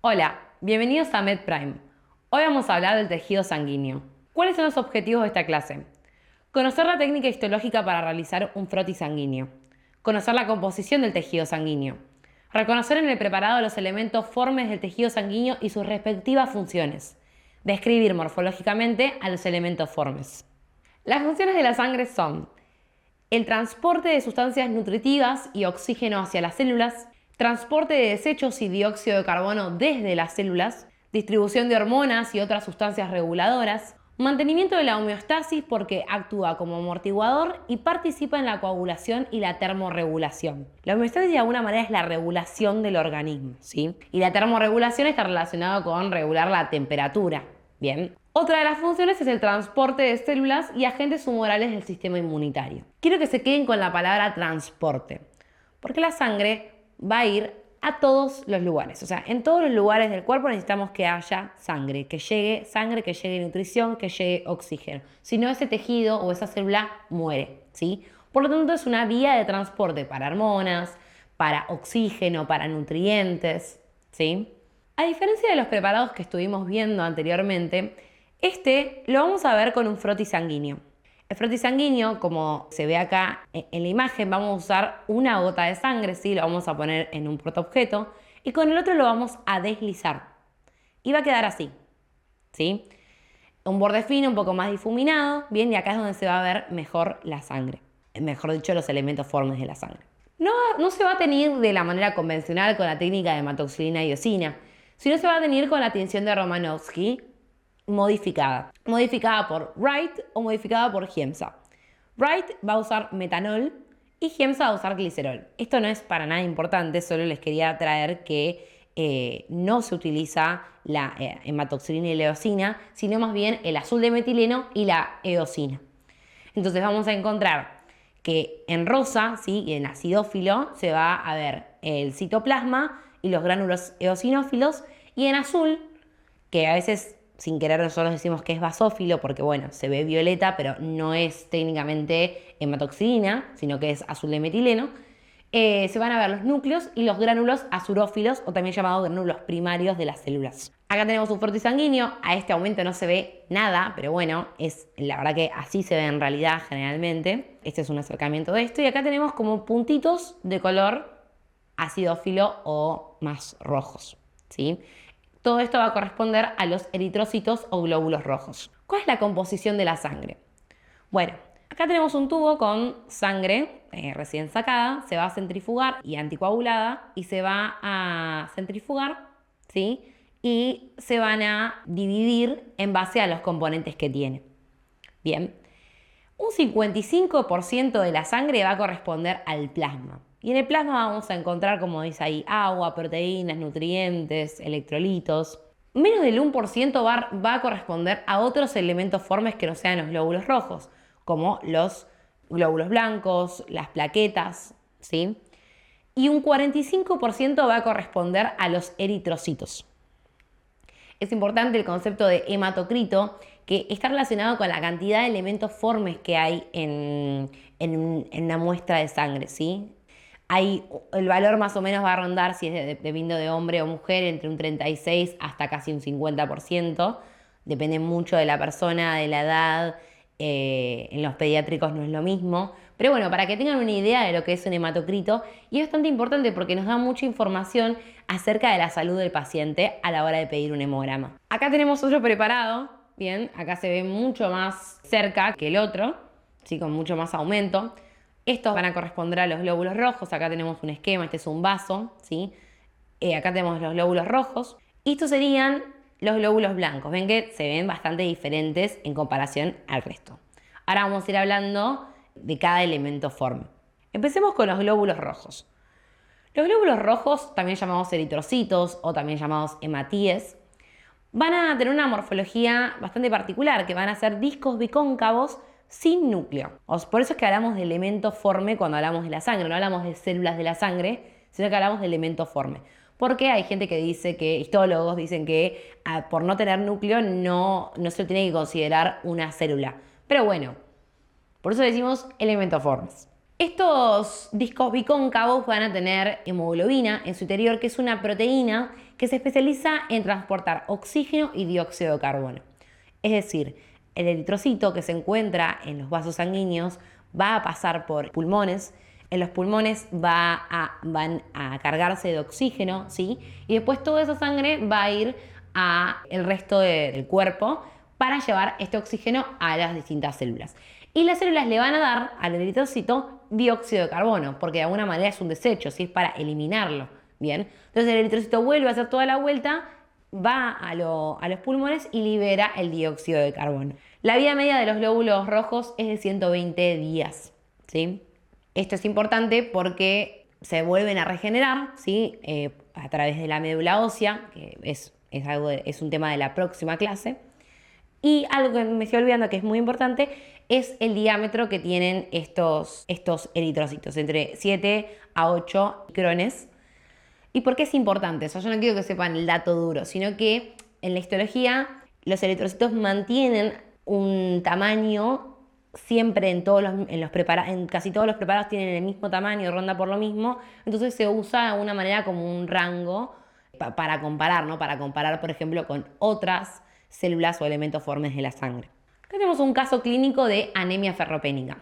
Hola, bienvenidos a MedPrime. Hoy vamos a hablar del tejido sanguíneo. ¿Cuáles son los objetivos de esta clase? Conocer la técnica histológica para realizar un frotis sanguíneo. Conocer la composición del tejido sanguíneo. Reconocer en el preparado los elementos formes del tejido sanguíneo y sus respectivas funciones. Describir morfológicamente a los elementos formes. Las funciones de la sangre son el transporte de sustancias nutritivas y oxígeno hacia las células, transporte de desechos y dióxido de carbono desde las células, distribución de hormonas y otras sustancias reguladoras, mantenimiento de la homeostasis porque actúa como amortiguador y participa en la coagulación y la termorregulación. La homeostasis de alguna manera es la regulación del organismo, ¿sí? Y la termorregulación está relacionada con regular la temperatura, ¿bien? Otra de las funciones es el transporte de células y agentes humorales del sistema inmunitario. Quiero que se queden con la palabra transporte, porque la sangre va a ir a todos los lugares. O sea, en todos los lugares del cuerpo necesitamos que haya sangre, que llegue nutrición, que llegue oxígeno. Si no, ese tejido o esa célula muere, ¿sí? Por lo tanto, es una vía de transporte para hormonas, para oxígeno, para nutrientes, ¿sí? A diferencia de los preparados que estuvimos viendo anteriormente, este lo vamos a ver con un frotis sanguíneo. El frotis sanguíneo, como se ve acá en la imagen, vamos a usar una gota de sangre, ¿sí? Lo vamos a poner en un protoobjeto y con el otro lo vamos a deslizar. Y va a quedar así, ¿sí? Un borde fino, un poco más difuminado, bien, y acá es donde se va a ver mejor la sangre. Mejor dicho, los elementos formes de la sangre. No se va a teñir de la manera convencional con la técnica de hematoxilina y eosina, sino se va a teñir con la tinción de Romanowsky, modificada por Wright o modificada por Giemsa. Wright va a usar metanol y Giemsa va a usar glicerol. Esto no es para nada importante, solo les quería traer que no se utiliza la hematoxilina y la eosina, sino más bien el azul de metileno y la eosina. Entonces vamos a encontrar que en rosa, ¿sí? En acidófilo, se va a ver el citoplasma y los gránulos eosinófilos, y en azul, que a veces sin querer nosotros decimos que es basófilo porque, bueno, se ve violeta, pero no es técnicamente hematoxilina, sino que es azul de metileno, se van a ver los núcleos y los gránulos azurófilos, o también llamados gránulos primarios de las células. Acá tenemos un frotis sanguíneo, a este aumento no se ve nada, pero bueno, es la verdad que así se ve en realidad generalmente. Este es un acercamiento de esto, y acá tenemos como puntitos de color acidófilo o más rojos, ¿sí? Todo esto va a corresponder a los eritrocitos o glóbulos rojos. ¿Cuál es la composición de la sangre? Bueno, acá tenemos un tubo con sangre recién sacada, se va a centrifugar y anticoagulada, y se va a centrifugar, ¿sí? Y se van a dividir en base a los componentes que tiene. Bien, un 55% de la sangre va a corresponder al plasma. Y en el plasma vamos a encontrar, como dice ahí, agua, proteínas, nutrientes, electrolitos. Menos del 1% va a corresponder a otros elementos formes que no sean los glóbulos rojos, como los glóbulos blancos, las plaquetas, ¿sí? Y un 45% va a corresponder a los eritrocitos. Es importante el concepto de hematocrito, que está relacionado con la cantidad de elementos formes que hay en una muestra de sangre, ¿sí? El valor más o menos va a rondar, si es dependiendo de hombre o mujer, entre un 36 hasta casi un 50%. Depende mucho de la persona, de la edad. En los pediátricos no es lo mismo. Pero bueno, para que tengan una idea de lo que es un hematocrito, y es bastante importante porque nos da mucha información acerca de la salud del paciente a la hora de pedir un hemograma. Acá tenemos otro preparado, bien, acá se ve mucho más cerca que el otro, ¿sí? Con mucho más aumento. Estos van a corresponder a los glóbulos rojos. Acá tenemos un esquema, este es un vaso, ¿sí? Acá tenemos los glóbulos rojos. Y estos serían los glóbulos blancos. Ven que se ven bastante diferentes en comparación al resto. Ahora vamos a ir hablando de cada elemento forme. Empecemos con los glóbulos rojos. Los glóbulos rojos, también llamados eritrocitos o también llamados hematíes, van a tener una morfología bastante particular, que van a ser discos bicóncavos sin núcleo. Por eso es que hablamos de elemento forme cuando hablamos de la sangre. No hablamos de células de la sangre, sino que hablamos de elemento forme. Porque hay gente que dice que, histólogos dicen que por no tener núcleo no se lo tiene que considerar una célula. Pero bueno, por eso decimos elementos formes. Estos discos bicóncavos van a tener hemoglobina en su interior, que es una proteína que se especializa en transportar oxígeno y dióxido de carbono. Es decir, el eritrocito que se encuentra en los vasos sanguíneos va a pasar por pulmones, en los pulmones van a cargarse de oxígeno, ¿sí? Y después toda esa sangre va a ir al resto del cuerpo para llevar este oxígeno a las distintas células. Y las células le van a dar al eritrocito dióxido de carbono, porque de alguna manera es un desecho, ¿sí? Es para eliminarlo, ¿bien? Entonces el eritrocito vuelve a hacer toda la vuelta, va a los pulmones y libera el dióxido de carbono. La vida media de los glóbulos rojos es de 120 días, ¿sí? Esto es importante porque se vuelven a regenerar, ¿sí? A través de la médula ósea, que es un tema de la próxima clase. Y algo que me estoy olvidando que es muy importante es el diámetro que tienen estos eritrocitos, entre 7 a 8 micrones. ¿Y por qué es importante eso? Yo no quiero que sepan el dato duro, sino que en la histología los eritrocitos mantienen un tamaño siempre en casi todos los preparados tienen el mismo tamaño, ronda por lo mismo, entonces se usa de una manera como un rango para comparar, ¿no? Para comparar, por ejemplo, con otras células o elementos formes de la sangre. Acá tenemos un caso clínico de anemia ferropénica.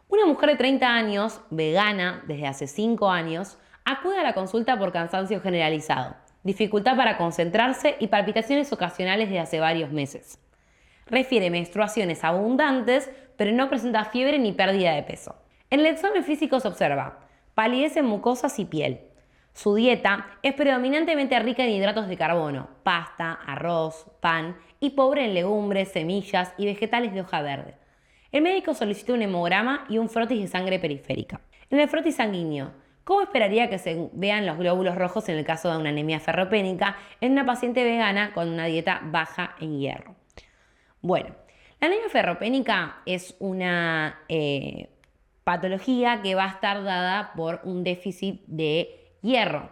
Una mujer de 30 años, vegana desde hace 5 años, acude a la consulta por cansancio generalizado, dificultad para concentrarse y palpitaciones ocasionales de hace varios meses. Refiere menstruaciones abundantes, pero no presenta fiebre ni pérdida de peso. En el examen físico se observa palidez en mucosas y piel. Su dieta es predominantemente rica en hidratos de carbono, pasta, arroz, pan y pobre en legumbres, semillas y vegetales de hoja verde. El médico solicitó un hemograma y un frotis de sangre periférica. En el frotis sanguíneo, ¿cómo esperaría que se vean los glóbulos rojos en el caso de una anemia ferropénica en una paciente vegana con una dieta baja en hierro? Bueno, la anemia ferropénica es una patología que va a estar dada por un déficit de hierro.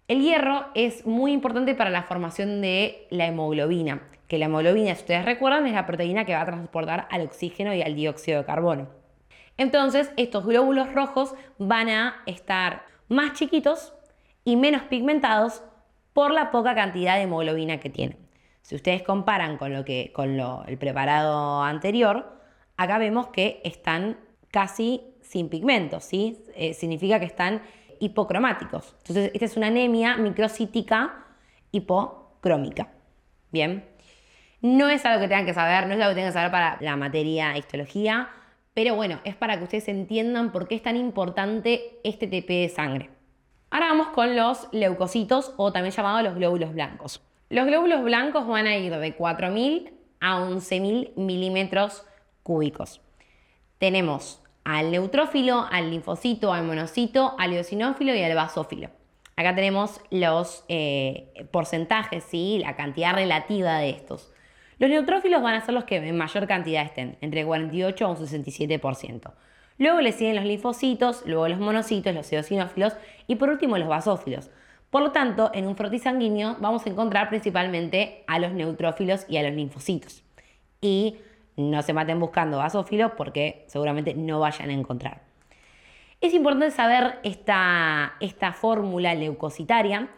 El hierro es muy importante para la formación de la hemoglobina, que la hemoglobina, si ustedes recuerdan, es la proteína que va a transportar al oxígeno y al dióxido de carbono. Entonces, estos glóbulos rojos van a estar más chiquitos y menos pigmentados por la poca cantidad de hemoglobina que tienen. Si ustedes comparan con el preparado anterior, acá vemos que están casi sin pigmentos, ¿sí? Significa que están hipocromáticos. Entonces, esta es una anemia microcítica hipocrómica. Bien. No es algo que tengan que saber, no es algo que tengan que saber para la materia histología, pero bueno, es para que ustedes entiendan por qué es tan importante este TP de sangre. Ahora vamos con los leucocitos, o también llamados los glóbulos blancos. Los glóbulos blancos van a ir de 4.000 a 11.000 milímetros cúbicos. Tenemos al neutrófilo, al linfocito, al monocito, al eosinófilo y al basófilo. Acá tenemos los porcentajes, ¿sí? La cantidad relativa de estos. Los neutrófilos van a ser los que en mayor cantidad estén, entre 48 a un 67%. Luego le siguen los linfocitos, luego los monocitos, los eosinófilos y por último los basófilos. Por lo tanto, en un frotis sanguíneo vamos a encontrar principalmente a los neutrófilos y a los linfocitos. Y no se maten buscando basófilos porque seguramente no vayan a encontrar. Es importante saber esta fórmula leucocitaria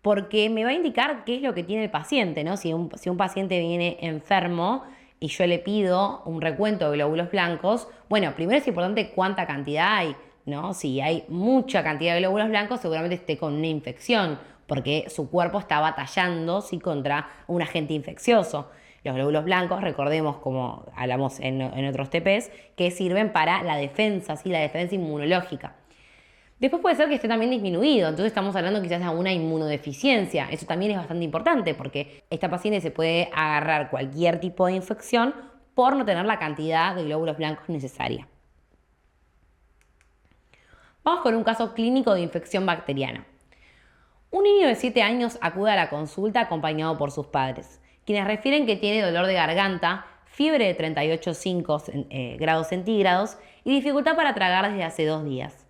porque me va a indicar qué es lo que tiene el paciente, ¿no? Si un paciente viene enfermo y yo le pido un recuento de glóbulos blancos, bueno, primero es importante cuánta cantidad hay, ¿no? Si hay mucha cantidad de glóbulos blancos, seguramente esté con una infección, porque su cuerpo está batallando, ¿sí? Contra un agente infeccioso. Los glóbulos blancos, recordemos, como hablamos en otros TPs, que sirven para la defensa, ¿sí? La defensa inmunológica. Después puede ser que esté también disminuido, entonces estamos hablando quizás de una inmunodeficiencia. Eso también es bastante importante porque esta paciente se puede agarrar cualquier tipo de infección por no tener la cantidad de glóbulos blancos necesaria. Vamos con un caso clínico de infección bacteriana. Un niño de 7 años acude a la consulta acompañado por sus padres, quienes refieren que tiene dolor de garganta, fiebre de 38,5 grados centígrados y dificultad para tragar desde hace 2 días.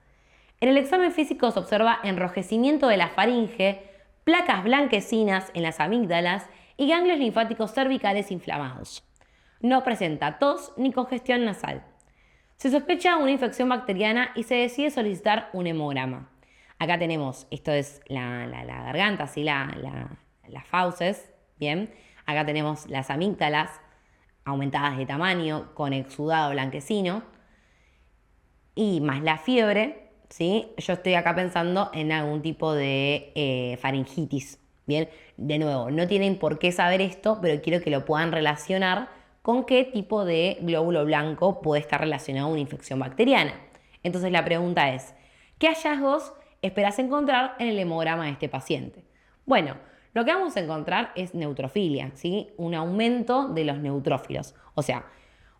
En el examen físico se observa enrojecimiento de la faringe, placas blanquecinas en las amígdalas y ganglios linfáticos cervicales inflamados. No presenta tos ni congestión nasal. Se sospecha una infección bacteriana y se decide solicitar un hemograma. Acá tenemos, esto es la garganta, así las fauces, ¿bien? Acá tenemos las amígdalas aumentadas de tamaño con exudado blanquecino y más la fiebre, ¿sí? Yo estoy acá pensando en algún tipo de faringitis, ¿bien? De nuevo, no tienen por qué saber esto, pero quiero que lo puedan relacionar con qué tipo de glóbulo blanco puede estar relacionado a una infección bacteriana. Entonces la pregunta es, ¿qué hallazgos esperás encontrar en el hemograma de este paciente? Bueno, lo que vamos a encontrar es neutrofilia, ¿sí? Un aumento de los neutrófilos. O sea,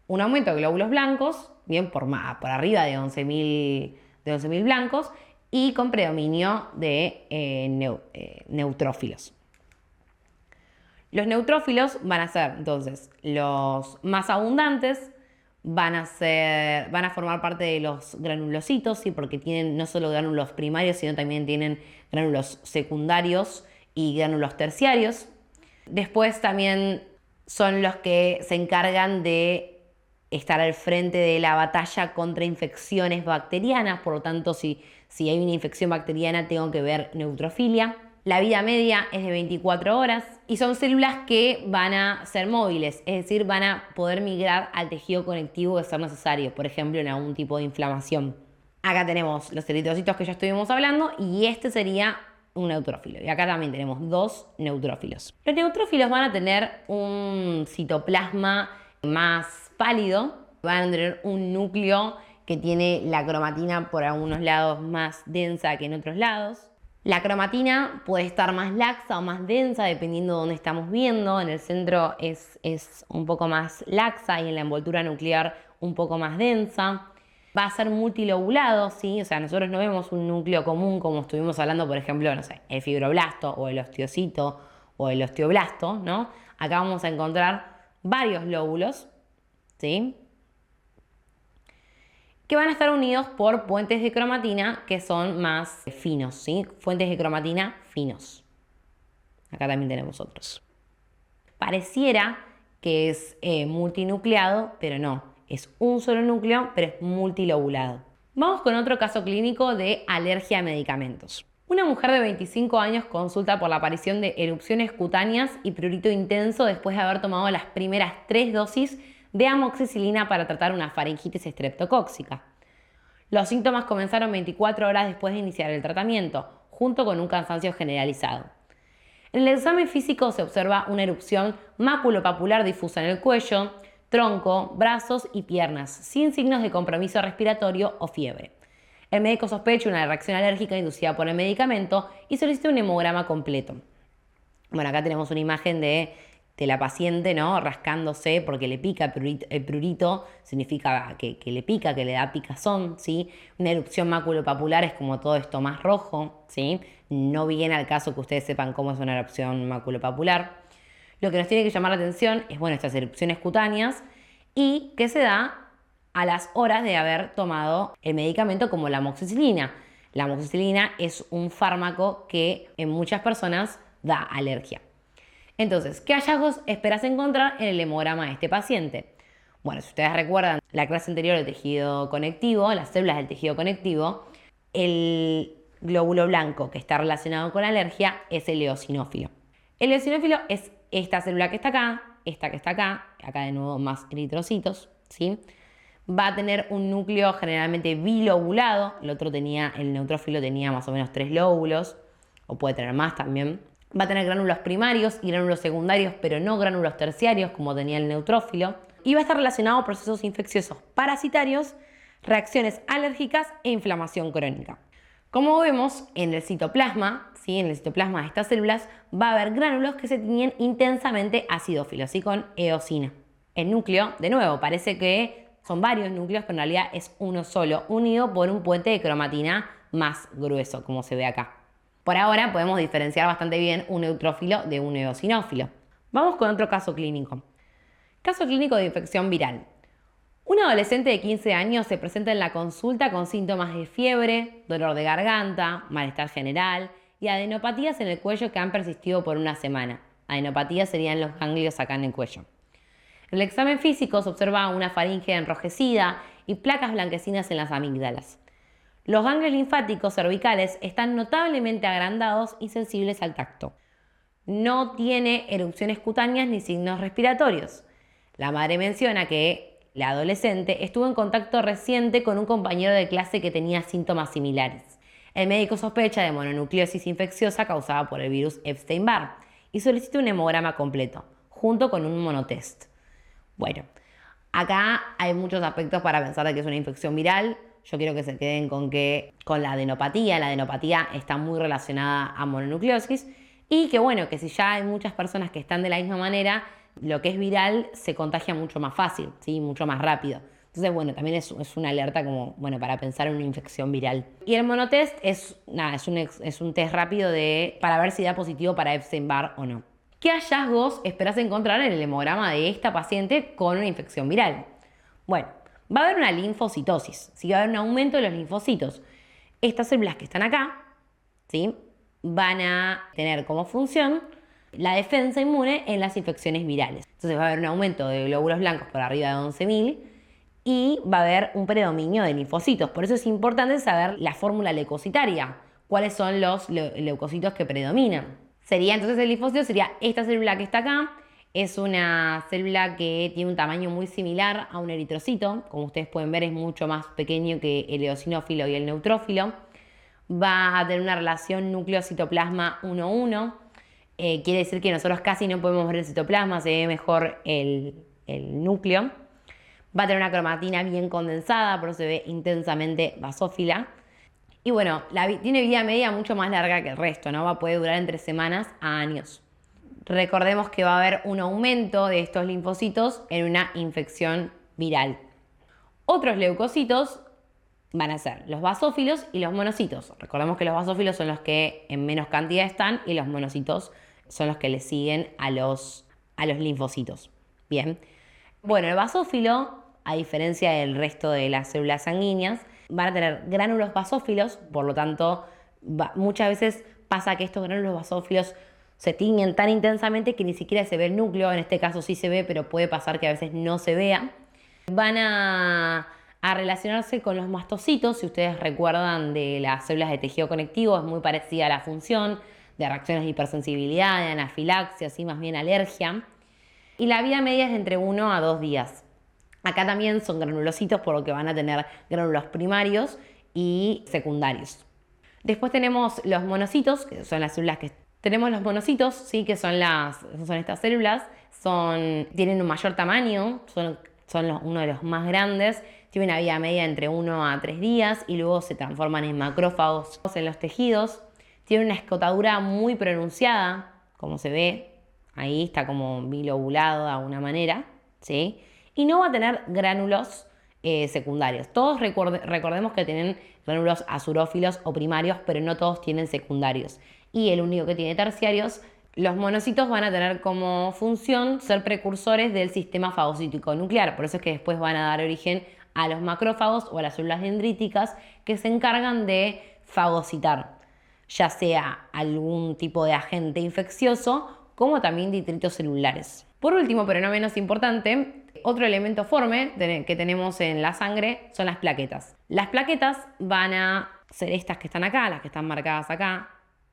un aumento de glóbulos blancos, bien por arriba de 11.000 blancos, y con predominio de neutrófilos. Los neutrófilos van a ser, entonces, los más abundantes, van a formar parte de los granulocitos, ¿sí? Porque tienen no solo gránulos primarios, sino también tienen gránulos secundarios y gránulos terciarios. Después también son los que se encargan de estar al frente de la batalla contra infecciones bacterianas, por lo tanto, si hay una infección bacteriana, tengo que ver neutrofilia. La vida media es de 24 horas y son células que van a ser móviles, es decir, van a poder migrar al tejido conectivo de ser necesario, por ejemplo, en algún tipo de inflamación. Acá tenemos los eritrocitos que ya estuvimos hablando y este sería un neutrófilo. Y acá también tenemos dos neutrófilos. Los neutrófilos van a tener un citoplasma más pálido, van a tener un núcleo que tiene la cromatina por algunos lados más densa que en otros lados. La cromatina puede estar más laxa o más densa dependiendo de dónde estamos viendo. En el centro es un poco más laxa y en la envoltura nuclear un poco más densa. Va a ser multilobulado, ¿sí? O sea, nosotros no vemos un núcleo común como estuvimos hablando, por ejemplo, no sé, el fibroblasto o el osteocito o el osteoblasto, ¿no? Acá vamos a encontrar varios lóbulos, ¿sí? Que van a estar unidos por puentes de cromatina que son más finos, ¿sí? Fuentes de cromatina finos. Acá también tenemos otros. Pareciera que es multinucleado, pero no. Es un solo núcleo, pero es multilobulado. Vamos con otro caso clínico de alergia a medicamentos. Una mujer de 25 años consulta por la aparición de erupciones cutáneas y prurito intenso después de haber tomado las primeras 3 dosis de amoxicilina para tratar una faringitis estreptocóxica. Los síntomas comenzaron 24 horas después de iniciar el tratamiento, junto con un cansancio generalizado. En el examen físico se observa una erupción maculopapular difusa en el cuello, tronco, brazos y piernas, sin signos de compromiso respiratorio o fiebre. El médico sospecha una reacción alérgica inducida por el medicamento y solicita un hemograma completo. Bueno, acá tenemos una imagen de la paciente, ¿no? Rascándose porque le pica el prurito, significa que le pica, que le da picazón, ¿sí? Una erupción maculopapular es como todo esto más rojo, ¿sí? No viene al caso que ustedes sepan cómo es una erupción maculopapular. Lo que nos tiene que llamar la atención es, bueno, estas erupciones cutáneas y que se da a las horas de haber tomado el medicamento como la amoxicilina. La amoxicilina es un fármaco que en muchas personas da alergia. Entonces, ¿qué hallazgos esperas encontrar en el hemograma de este paciente? Bueno, si ustedes recuerdan la clase anterior del tejido conectivo, las células del tejido conectivo, el glóbulo blanco que está relacionado con la alergia es el eosinófilo. El eosinófilo es esta célula que está acá, esta que está acá de nuevo más eritrocitos, ¿sí? Va a tener un núcleo generalmente bilobulado, el neutrófilo tenía más o menos 3 lóbulos, o puede tener más también. Va a tener gránulos primarios y gránulos secundarios, pero no gránulos terciarios como tenía el neutrófilo. Y va a estar relacionado a procesos infecciosos parasitarios, reacciones alérgicas e inflamación crónica. Como vemos en el citoplasma, ¿sí? En el citoplasma de estas células va a haber gránulos que se tiñen intensamente acidófilos, ¿sí? Con eosina. El núcleo, de nuevo, parece que son varios núcleos, pero en realidad es uno solo, unido por un puente de cromatina más grueso, como se ve acá. Por ahora podemos diferenciar bastante bien un neutrófilo de un eosinófilo. Vamos con otro caso clínico. Caso clínico de infección viral. Un adolescente de 15 años se presenta en la consulta con síntomas de fiebre, dolor de garganta, malestar general y adenopatías en el cuello que han persistido por una semana. Adenopatías serían los ganglios acá en el cuello. En el examen físico se observa una faringe enrojecida y placas blanquecinas en las amígdalas. Los ganglios linfáticos cervicales están notablemente agrandados y sensibles al tacto. No tiene erupciones cutáneas ni signos respiratorios. La madre menciona que la adolescente estuvo en contacto reciente con un compañero de clase que tenía síntomas similares. El médico sospecha de mononucleosis infecciosa causada por el virus Epstein-Barr y solicita un hemograma completo, junto con un monotest. Bueno, acá hay muchos aspectos para pensar de que es una infección viral. Yo quiero que se queden con la adenopatía. La adenopatía está muy relacionada a mononucleosis y que bueno, que si ya hay muchas personas que están de la misma manera, lo que es viral se contagia mucho más fácil, ¿sí? Mucho más rápido. Entonces, bueno, también es una alerta como, bueno, para pensar en una infección viral. Y el monotest es un test rápido para ver si da positivo para Epstein-Barr o no. ¿Qué hallazgos esperás encontrar en el hemograma de esta paciente con una infección viral? Bueno, va a haber una linfocitosis, ¿sí? Va a haber un aumento de los linfocitos. Estas células que están acá, ¿sí? Van a tener como función la defensa inmune en las infecciones virales. Entonces va a haber un aumento de glóbulos blancos por arriba de 11.000 y va a haber un predominio de linfocitos. Por eso es importante saber la fórmula leucocitaria, cuáles son los leucocitos que predominan. El linfocito sería esta célula que está acá. Es una célula que tiene un tamaño muy similar a un eritrocito. Como ustedes pueden ver, es mucho más pequeño que el eosinófilo y el neutrófilo. Va a tener una relación núcleo-citoplasma 1:1. Quiere decir que nosotros casi no podemos ver el citoplasma, se ve mejor el núcleo. Va a tener una cromatina bien condensada, por eso se ve intensamente basófila. Y bueno, tiene vida media mucho más larga que el resto, ¿no? Va a poder durar entre semanas a años. Recordemos que va a haber un aumento de estos linfocitos en una infección viral. Otros leucocitos van a ser los basófilos y los monocitos. Recordemos que los basófilos son los que en menos cantidad están y los monocitos son los que le siguen a los linfocitos. Bien. Bueno, el basófilo, a diferencia del resto de las células sanguíneas, van a tener gránulos basófilos, por lo tanto, muchas veces pasa que estos gránulos basófilos se tiñen tan intensamente que ni siquiera se ve el núcleo. En este caso sí se ve, pero puede pasar que a veces no se vea. Van a relacionarse con los mastocitos. Si ustedes recuerdan de las células de tejido conectivo, es muy parecida a la función de reacciones de hipersensibilidad, de anafilaxia, así más bien alergia. Y la vida media es de entre 1 a 2 días. Acá también son granulocitos, por lo que van a tener gránulos primarios y secundarios. Después tenemos los monocitos, que son las células que tenemos los monocitos, ¿sí? Que son estas células, tienen un mayor tamaño, son uno de los más grandes, tienen una vida media entre 1 a 3 días y luego se transforman en macrófagos en los tejidos. Tienen una escotadura muy pronunciada, como se ve, ahí está como bilobulado de alguna manera, ¿sí? Y no va a tener gránulos secundarios. Todos recordemos que tienen gránulos azurófilos o primarios, pero no todos tienen secundarios. Y el único que tiene terciarios, los monocitos van a tener como función ser precursores del sistema fagocítico nuclear. Por eso es que después van a dar origen a los macrófagos o a las células dendríticas que se encargan de fagocitar, ya sea algún tipo de agente infeccioso como también detritos celulares. Por último, pero no menos importante, otro elemento forme que tenemos en la sangre son las plaquetas. Las plaquetas van a ser estas que están acá, las que están marcadas acá.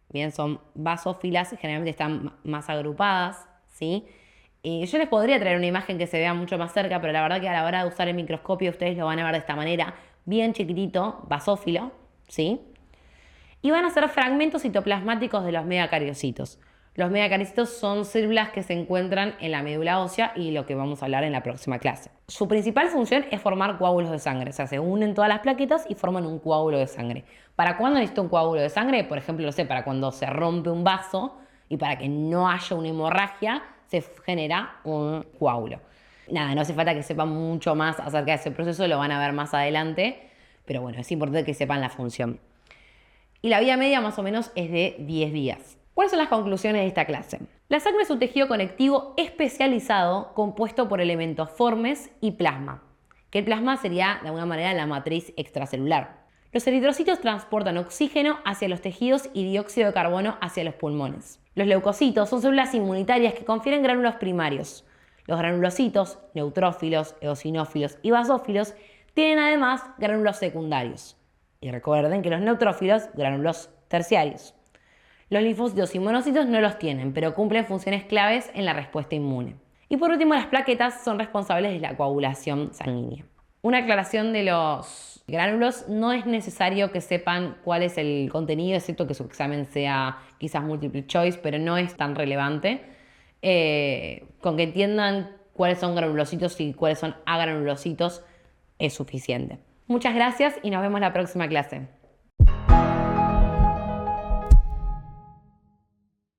Bien, son basófilas, generalmente están más agrupadas, ¿sí? Yo les podría traer una imagen que se vea mucho más cerca, pero la verdad que a la hora de usar el microscopio ustedes lo van a ver de esta manera, bien chiquitito, basófilo, ¿sí? Y van a ser fragmentos citoplasmáticos de los megacariocitos. Los megacariocitos son células que se encuentran en la médula ósea y lo que vamos a hablar en la próxima clase. Su principal función es formar coágulos de sangre, o sea, se unen todas las plaquetas y forman un coágulo de sangre. ¿Para cuándo necesito un coágulo de sangre? Por ejemplo, no sé, para cuando se rompe un vaso y para que no haya una hemorragia, se genera un coágulo. Nada, no hace falta que sepan mucho más acerca de ese proceso, lo van a ver más adelante, pero bueno, es importante que sepan la función. Y la vida media más o menos es de 10 días. ¿Cuáles son las conclusiones de esta clase? La sangre es un tejido conectivo especializado compuesto por elementos formes y plasma, que el plasma sería de alguna manera la matriz extracelular. Los eritrocitos transportan oxígeno hacia los tejidos y dióxido de carbono hacia los pulmones. Los leucocitos son células inmunitarias que confieren gránulos primarios. Los granulocitos, neutrófilos, eosinófilos y basófilos Tienen además gránulos secundarios. Y recuerden que los neutrófilos, gránulos terciarios. Los linfocitos y monocitos no los tienen, pero cumplen funciones claves en la respuesta inmune. Y por último, las plaquetas son responsables de la coagulación sanguínea. Una aclaración de los gránulos: no es necesario que sepan cuál es el contenido, excepto que su examen sea quizás multiple choice, pero no es tan relevante. Con que entiendan cuáles son granulocitos y cuáles son agranulocitos es suficiente. Muchas gracias y nos vemos la próxima clase.